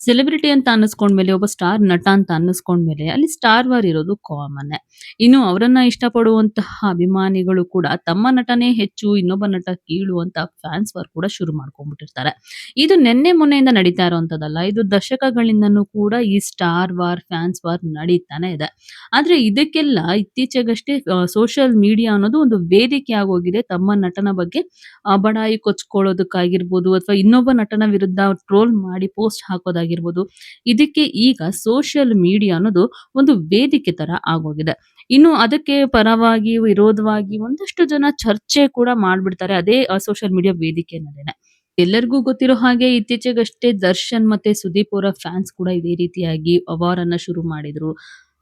Celebrity ಅಂತ ಅನ್ನಿಸ್ಕೊಂಡ್ಮೇಲೆ, ಒಬ್ಬ star ನಟ ಅಂತ ಅನ್ನಿಸ್ಕೊಂಡ್ಮೇಲೆ, ಅಲ್ಲಿ ಸ್ಟಾರ್ ವಾರ್ ಇರೋದು ಕಾಮನ್ನೇ. ಇನ್ನು ಅವರನ್ನ ಇಷ್ಟಪಡುವಂತಹ ಅಭಿಮಾನಿಗಳು ಕೂಡ ತಮ್ಮ ನಟನೇ ಹೆಚ್ಚು, ಇನ್ನೊಬ್ಬ ನಟ ಕೀಳು ಅಂತ ಫ್ಯಾನ್ಸ್ ವಾರ್ ಕೂಡ ಶುರು ಮಾಡ್ಕೊಂಡ್ಬಿಟ್ಟಿರ್ತಾರೆ. ಇದು ನಿನ್ನೆ ಮೊನ್ನೆಯಿಂದ ನಡೀತಾ ಇರುವಂತದ್ದಲ್ಲ. ಇದು ದಶಕಗಳಿಂದನೂ ಕೂಡ ಈ ಸ್ಟಾರ್ ವಾರ್, ಫ್ಯಾನ್ಸ್ ವಾರ್ ನಡೀತಾನೆ ಇದೆ. ಆದ್ರೆ ಇದಕ್ಕೆಲ್ಲ ಇತ್ತೀಚೆಗಷ್ಟೇ ಸೋಷಿಯಲ್ ಮೀಡಿಯಾ ಅನ್ನೋದು ಒಂದು ವೇದಿಕೆ ಆಗೋಗಿದೆ. ತಮ್ಮ ನಟನ ಬಗ್ಗೆ ಬಡಾಯಿ ಕೊಚ್ಕೊಳ್ಳೋದಕ್ಕಾಗಿರ್ಬೋದು, ಅಥವಾ ಇನ್ನೊಬ್ಬ ನಟನ ವಿರುದ್ಧ ಟ್ರೋಲ್ ಮಾಡಿ ಪೋಸ್ಟ್ ಹಾಕೋದಾಗಿರ್ಬೋದು. ಇದಕ್ಕೆ ಈಗ ಸೋಷಿಯಲ್ ಮೀಡಿಯಾ ಅನ್ನೋದು ಒಂದು ವೇದಿಕೆ ತರ ಆಗೋಗಿದೆ. ಇನ್ನು ಅದಕ್ಕೆ ಪರವಾಗಿ, ವಿರೋಧವಾಗಿ ಒಂದಷ್ಟು ಜನ ಚರ್ಚೆ ಕೂಡ ಮಾಡ್ಬಿಡ್ತಾರೆ. ಅದೇ ಸೋಷಿಯಲ್ ಮೀಡಿಯಾ ವೇದಿಕೆನಲ್ಲೇನೆ. ಎಲ್ಲರಿಗೂ ಗೊತ್ತಿರೋ ಹಾಗೆ ಇತ್ತೀಚೆಗಷ್ಟೇ ದರ್ಶನ್ ಮತ್ತೆ ಸುದೀಪ್ ಅವರ ಫ್ಯಾನ್ಸ್ ಕೂಡ ಇದೇ ರೀತಿಯಾಗಿ ವಾರ್ ಅನ್ನ ಶುರು ಮಾಡಿದ್ರು.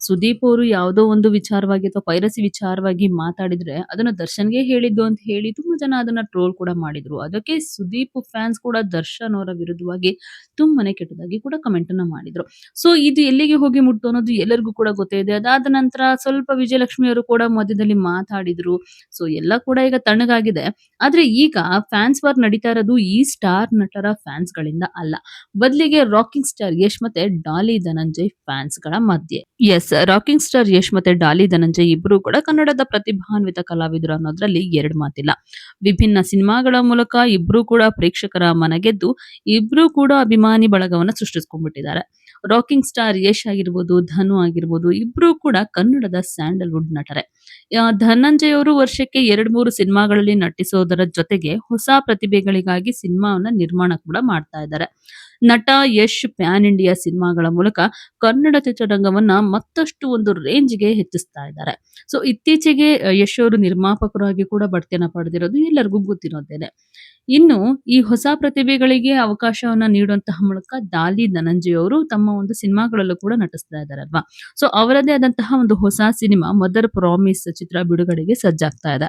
ಸುದೀಪ್ ಅವರು ಯಾವುದೋ ಒಂದು ವಿಚಾರವಾಗಿ ಅಥವಾ ಪೈರಸಿ ವಿಚಾರವಾಗಿ ಮಾತಾಡಿದ್ರೆ ಅದನ್ನ ದರ್ಶನ್‌ಗೆ ಹೇಳಿದ್ದು ಅಂತ ಹೇಳಿ ತುಂಬಾ ಜನ ಅದನ್ನ ಟ್ರೋಲ್ ಕೂಡ ಮಾಡಿದ್ರು. ಅದಕ್ಕೆ ಸುದೀಪ್ ಫ್ಯಾನ್ಸ್ ಕೂಡ ದರ್ಶನ್ ಅವರ ವಿರುದ್ಧವಾಗಿ ತುಂಬಾನೇ ಕೆಟ್ಟದಾಗಿ ಕೂಡ ಕಮೆಂಟ್ ಅನ್ನ ಮಾಡಿದ್ರು. ಸೊ ಇದು ಎಲ್ಲಿಗೆ ಹೋಗಿ ಮುಟ್ತು ಅನ್ನೋದು ಎಲ್ಲರಿಗೂ ಕೂಡ ಗೊತ್ತೇ ಇದೆ. ಅದಾದ ನಂತರ ಸ್ವಲ್ಪ ವಿಜಯಲಕ್ಷ್ಮಿ ಅವರು ಕೂಡ ಮಧ್ಯದಲ್ಲಿ ಮಾತಾಡಿದ್ರು. ಸೊ ಎಲ್ಲ ಕೂಡ ಈಗ ತಣ್ಣಗಾಗಿದೆ. ಆದ್ರೆ ಈಗ ಫ್ಯಾನ್ಸ್ ವಾರ್ ನಡೀತಾ ಇರೋದು ಈ ಸ್ಟಾರ್ ನಟರ ಫ್ಯಾನ್ಸ್ ಗಳಿಂದ ಅಲ್ಲ. ಬದಲಿಗೆ ರಾಕಿಂಗ್ ಸ್ಟಾರ್ ಯಶ್ ಮತ್ತೆ ಡಾಲಿ ಧನಂಜಯ್ ಫ್ಯಾನ್ಸ್ ಗಳ ಮಧ್ಯೆ. ಎಸ್, ರಾಕಿಂಗ್ ಸ್ಟಾರ್ ಯಶ್ ಮತ್ತೆ ಡಾಲಿ ಧನಂಜಯ್ ಇಬ್ರು ಕೂಡ ಕನ್ನಡದ ಪ್ರತಿಭಾನ್ವಿತ ಕಲಾವಿದರು ಅನ್ನೋದ್ರಲ್ಲಿ ಎರಡು ಮಾತಿಲ್ಲ. ವಿಭಿನ್ನ ಸಿನಿಮಾಗಳ ಮೂಲಕ ಇಬ್ರು ಕೂಡ ಪ್ರೇಕ್ಷಕರ ಮನಗೆದ್ದು ಇಬ್ರು ಕೂಡ ಅಭಿಮಾನಿ ಬಳಗವನ್ನ ಸೃಷ್ಟಿಸ್ಕೊಂಡ್ಬಿಟ್ಟಿದ್ದಾರೆ. ರಾಕಿಂಗ್ ಸ್ಟಾರ್ ಯಶ್ ಆಗಿರ್ಬೋದು, ಧನು ಆಗಿರ್ಬೋದು, ಇಬ್ರು ಕೂಡ ಕನ್ನಡದ ಸ್ಯಾಂಡಲ್ವುಡ್ ನಟರೆ. ಧನಂಜಯ್ ಅವರು ವರ್ಷಕ್ಕೆ 2-3 ಸಿನಿಮಾಗಳಲ್ಲಿ ನಟಿಸೋದರ ಜೊತೆಗೆ ಹೊಸ ಪ್ರತಿಭೆಗಳಿಗಾಗಿ ಸಿನಿಮಾವನ್ನ ನಿರ್ಮಾಣ ಕೂಡ ಮಾಡ್ತಾ ಇದ್ದಾರೆ. ನಟ ಯಶ್ ಪ್ಯಾನ್ ಇಂಡಿಯಾ ಸಿನಿಮಾಗಳ ಮೂಲಕ ಕನ್ನಡ ಚಿತ್ರರಂಗವನ್ನ ಮತ್ತಷ್ಟು ಒಂದು ರೇಂಜ್‌ಗೆ ಹೆಚ್ಚಿಸ್ತಾ ಇದ್ದಾರೆ. ಸೊ ಇತ್ತೀಚೆಗೆ ಯಶ್ ಅವರು ನಿರ್ಮಾಪಕರಾಗಿ ಕೂಡ ಬಡ್ತಿಯನ್ನ ಪಡೆದಿರೋದು ಎಲ್ಲರಿಗೂ ಗೊತ್ತಿರೋದೇನೆ. ಇನ್ನು ಈ ಹೊಸ ಪ್ರತಿಭೆಗಳಿಗೆ ಅವಕಾಶವನ್ನ ನೀಡುವಂತಹ ಮೂಲಕ ಡಾಲಿ ಧನಂಜಯ್ ಅವರು ತಮ್ಮ ಒಂದು ಸಿನಿಮಾಗಳಲ್ಲೂ ಕೂಡ ನಟಿಸ್ತಾ ಇದ್ದಾರಲ್ವಾ. ಸೊ ಅವರದೇ ಆದಂತಹ ಒಂದು ಹೊಸ ಸಿನಿಮಾ ಮದರ್ ಪ್ರಾಮಿಸ್ ಚಿತ್ರ ಬಿಡುಗಡೆಗೆ ಸಜ್ಜಾಗ್ತಾ ಇದೆ.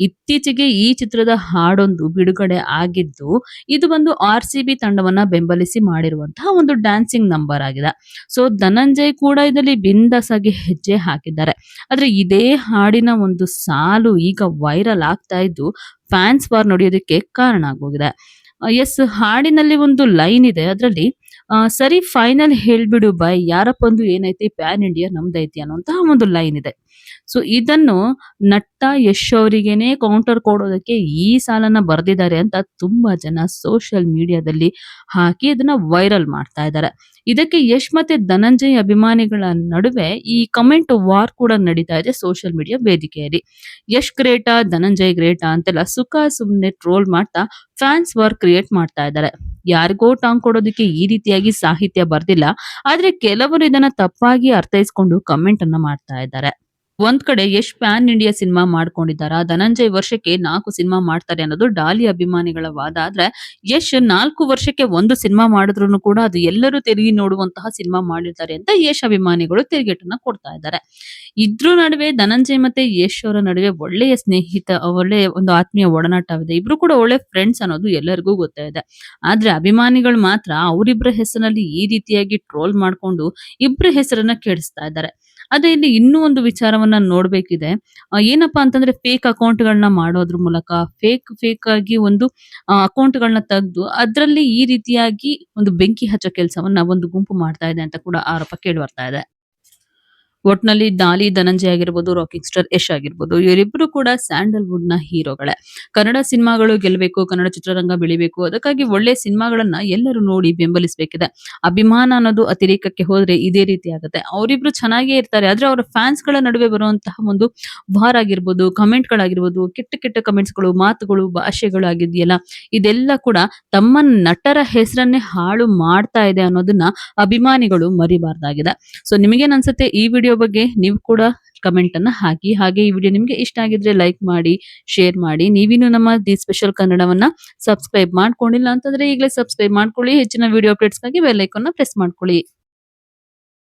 ಇತ್ತೀಚೆಗೆ ಈ ಚಿತ್ರದ ಹಾಡೊಂದು ಬಿಡುಗಡೆ ಆಗಿದ್ದು, ಇದು ಒಂದು ಆರ್-ಸಿ-ಬಿ ತಂಡವನ್ನ ಬೆಂಬಲಿಸಿ ಮಾಡಿರುವಂತಹ ಒಂದು ಡ್ಯಾನ್ಸಿಂಗ್ ನಂಬರ್ ಆಗಿದೆ. ಸೊ ಧನಂಜಯ್ ಕೂಡ ಇದರಲ್ಲಿ ಬಿಂದಾಸ್ ಆಗಿ ಹೆಜ್ಜೆ ಹಾಕಿದ್ದಾರೆ. ಆದ್ರೆ ಇದೇ ಹಾಡಿನ ಒಂದು ಸಾಲು ಈಗ ವೈರಲ್ ಆಗ್ತಾ ಇದ್ದು ಫ್ಯಾನ್ಸ್ ವಾರ್ ನಡೆಯೋದಕ್ಕೆ ಕಾರಣ ಆಗೋಗಿದೆ. ಎಸ್, ಹಾಡಿನಲ್ಲಿ ಒಂದು ಲೈನ್ ಇದೆ. ಅದರಲ್ಲಿ ಸರಿ ಫೈನಲ್ ಹೇಳ್ಬಿಡು ಬಾಯ್, ಯಾರಪ್ಪಂದು ಏನೈತಿ ಪ್ಯಾನ್ ಇಂಡಿಯಾ ನಮ್ದೈತಿ ಅನ್ನುವಂತಹ ಒಂದು ಲೈನ್ ಇದೆ. ಸೊ ಇದನ್ನು ನಟ ಯಶ್ ಅವರಿಗೇನೆ ಕೌಂಟರ್ ಕೊಡೋದಕ್ಕೆ ಈ ಸಾಲನ್ನ ಬರ್ದಿದ್ದಾರೆ ಅಂತ ತುಂಬಾ ಜನ ಸೋಷಿಯಲ್ ಮೀಡಿಯಾದಲ್ಲಿ ಹಾಕಿ ಅದನ್ನ ವೈರಲ್ ಮಾಡ್ತಾ ಇದ್ದಾರೆ. ಇದಕ್ಕೆ ಯಶ್ ಮತ್ತೆ ಧನಂಜಯ್ ಅಭಿಮಾನಿಗಳ ನಡುವೆ ಈ ಕಮೆಂಟ್ ವಾರ್ ಕೂಡ ನಡೀತಾ ಇದೆ ಸೋಷಿಯಲ್ ಮೀಡಿಯಾ ವೇದಿಕೆಯಲ್ಲಿ. ಯಶ್ ಗ್ರೇಟಾ, ಧನಂಜಯ್ ಗ್ರೇಟಾ ಅಂತೆಲ್ಲ ಸುಖ ಸುಮ್ನೆ ಟ್ರೋಲ್ ಮಾಡ್ತಾ ಫ್ಯಾನ್ಸ್ ವಾರ್ ಕ್ರಿಯೇಟ್ ಮಾಡ್ತಾ ಇದ್ದಾರೆ. ಯಾರಿಗೋ ಟಾಂಗ್ ಕೊಡೋದಕ್ಕೆ ಈ ರೀತಿಯಾಗಿ ಸಾಹಿತ್ಯ ಬರ್ದಿಲ್ಲ. ಆದ್ರೆ ಕೆಲವರು ಇದನ್ನ ತಪ್ಪಾಗಿ ಅರ್ಥೈಸ್ಕೊಂಡು ಕಮೆಂಟ್ ಅನ್ನ ಮಾಡ್ತಾ ಇದ್ದಾರೆ. ಒಂದ್ ಕಡೆ ಯಶ್ ಪ್ಯಾನ್ ಇಂಡಿಯಾ ಸಿನಿಮಾ ಮಾಡ್ಕೊಂಡಿದ್ದಾರಾ, ಧನಂಜಯ್ ವರ್ಷಕ್ಕೆ 4 ಸಿನಿಮಾ ಮಾಡ್ತಾರೆ ಅನ್ನೋದು ಡಾಲಿ ಅಭಿಮಾನಿಗಳ ವಾದ. ಆದ್ರೆ ಯಶ್ 4 ವರ್ಷಕ್ಕೆ ಒಂದು ಸಿನಿಮಾ ಮಾಡಿದ್ರು ಕೂಡ ಅದು ಎಲ್ಲರೂ ತಿರುಗಿ ನೋಡುವಂತಹ ಸಿನಿಮಾ ಮಾಡಿರ್ತಾರೆ ಅಂತ ಯಶ್ ಅಭಿಮಾನಿಗಳು ತಿರುಗೇಟನ್ನ ಕೊಡ್ತಾ ಇದ್ದಾರೆ. ಇದ್ರ ನಡುವೆ ಧನಂಜಯ್ ಮತ್ತೆ ಯಶ್ ಅವರ ನಡುವೆ ಒಳ್ಳೆಯ ಒಂದು ಆತ್ಮೀಯ ಒಡನಾಟವಿದೆ. ಇಬ್ರು ಕೂಡ ಒಳ್ಳೆ ಫ್ರೆಂಡ್ಸ್ ಅನ್ನೋದು ಎಲ್ಲರಿಗೂ ಗೊತ್ತೇ ಇದೆ. ಆದ್ರೆ ಅಭಿಮಾನಿಗಳು ಮಾತ್ರ ಅವರಿಬ್ಬರ ಹೆಸರಿನಲ್ಲಿ ಈ ರೀತಿಯಾಗಿ ಟ್ರೋಲ್ ಮಾಡ್ಕೊಂಡು ಇಬ್ಬರ ಹೆಸರನ್ನ ಕೆಡಿಸ್ತಾ ಇದ್ದಾರೆ. ಅದೇ ಇಲ್ಲಿ ಇನ್ನೂ ಒಂದು ವಿಚಾರವನ್ನ ನೋಡ್ಬೇಕಿದೆ. ಏನಪ್ಪಾ ಅಂತಂದ್ರೆ ಫೇಕ್ ಅಕೌಂಟ್‌ಗಳನ್ನ ಮಾಡೋದ್ರ ಮೂಲಕ ಫೇಕ್ ಆಗಿ ಒಂದು ಅಕೌಂಟ್‌ಗಳನ್ನ ತೆಗ್ದು ಅದ್ರಲ್ಲಿ ಈ ರೀತಿಯಾಗಿ ಒಂದು ಬೆಂಕಿ ಹಚ್ಚೋ ಕೆಲಸವನ್ನ ಒಂದು ಗುಂಪು ಮಾಡ್ತಾ ಇದೆ ಅಂತ ಕೂಡ ಆರೋಪ ಕೇಳಿ ಬರ್ತಾ ಇದೆ. ಒಟ್ನಲ್ಲಿ ಡಾಲಿ ಧನಂಜಯ್ ಆಗಿರ್ಬೋದು, ರಾಕಿಂಗ್ ಸ್ಟಾರ್ ಯಶ್ ಆಗಿರ್ಬೋದು, ಇವರಿಬ್ರು ಕೂಡ ಸ್ಯಾಂಡಲ್‌ವುಡ್‌ನ ಹೀರೋಗಳೇ. ಕನ್ನಡ ಸಿನಿಮಾಗಳು ಗೆಲ್ಲಬೇಕು, ಕನ್ನಡ ಚಿತ್ರರಂಗ ಬೆಳಿಬೇಕು. ಅದಕ್ಕಾಗಿ ಒಳ್ಳೆ ಸಿನಿಮಾಗಳನ್ನ ಎಲ್ಲರೂ ನೋಡಿ ಬೆಂಬಲಿಸಬೇಕಿದೆ. ಅಭಿಮಾನ ಅನ್ನೋದು ಅತಿರೇಕಕ್ಕೆ ಹೋದ್ರೆ ಇದೇ ರೀತಿ ಆಗುತ್ತೆ. ಅವರಿಬ್ರು ಚೆನ್ನಾಗೇ ಇರ್ತಾರೆ. ಆದ್ರೆ ಅವರ ಫ್ಯಾನ್ಸ್‌ಗಳ ನಡುವೆ ಬರುವಂತಹ ಒಂದು ವಾರ್ ಆಗಿರ್ಬೋದು, ಕಮೆಂಟ್‌ಗಳಾಗಿರ್ಬೋದು, ಕೆಟ್ಟ ಕೆಟ್ಟ ಕಮೆಂಟ್ಸ್‌ಗಳು, ಮಾತುಗಳು, ಭಾಷೆಗಳು ಆಗಿದೆಯಲ್ಲ, ಇದೆಲ್ಲ ಕೂಡ ತಮ್ಮ ನಟರ ಹೆಸರನ್ನೇ ಹಾಳು ಮಾಡ್ತಾ ಇದೆ ಅನ್ನೋದನ್ನ ಅಭಿಮಾನಿಗಳು ಮರಿಬಾರ್ದಾಗಿದೆ. ಸೊ ನಿಮಗೇನ್ ಅನ್ಸುತ್ತೆ ಈ ವಿಡಿಯೋ ಬಗ್ಗೆ? ನೀವು ಕೂಡ ಕಮೆಂಟ್ ಅನ್ನ ಹಾಕಿ. ಹಾಗೆ ಈ ವಿಡಿಯೋ ನಿಮ್ಗೆ ಇಷ್ಟ ಆಗಿದ್ರೆ ಲೈಕ್ ಮಾಡಿ, ಶೇರ್ ಮಾಡಿ. ನೀವಿನ್ನು ನಮ್ಮ ದಿ ಸ್ಪೆಷಲ್ ಕನ್ನಡವನ್ನ ಸಬ್ಸ್ಕ್ರೈಬ್ ಮಾಡ್ಕೊಂಡಿಲ್ಲ ಅಂತಂದ್ರೆ ಈಗಲೇ ಸಬ್ಸ್ಕ್ರೈಬ್ ಮಾಡ್ಕೊಳ್ಳಿ. ಹೆಚ್ಚಿನ ವಿಡಿಯೋ ಅಪ್ಡೇಟ್ಸ್‌ಗಾಗಿ ಬೆಲ್ ಐಕಾನ್ನ ಪ್ರೆಸ್ ಮಾಡ್ಕೊಳ್ಳಿ.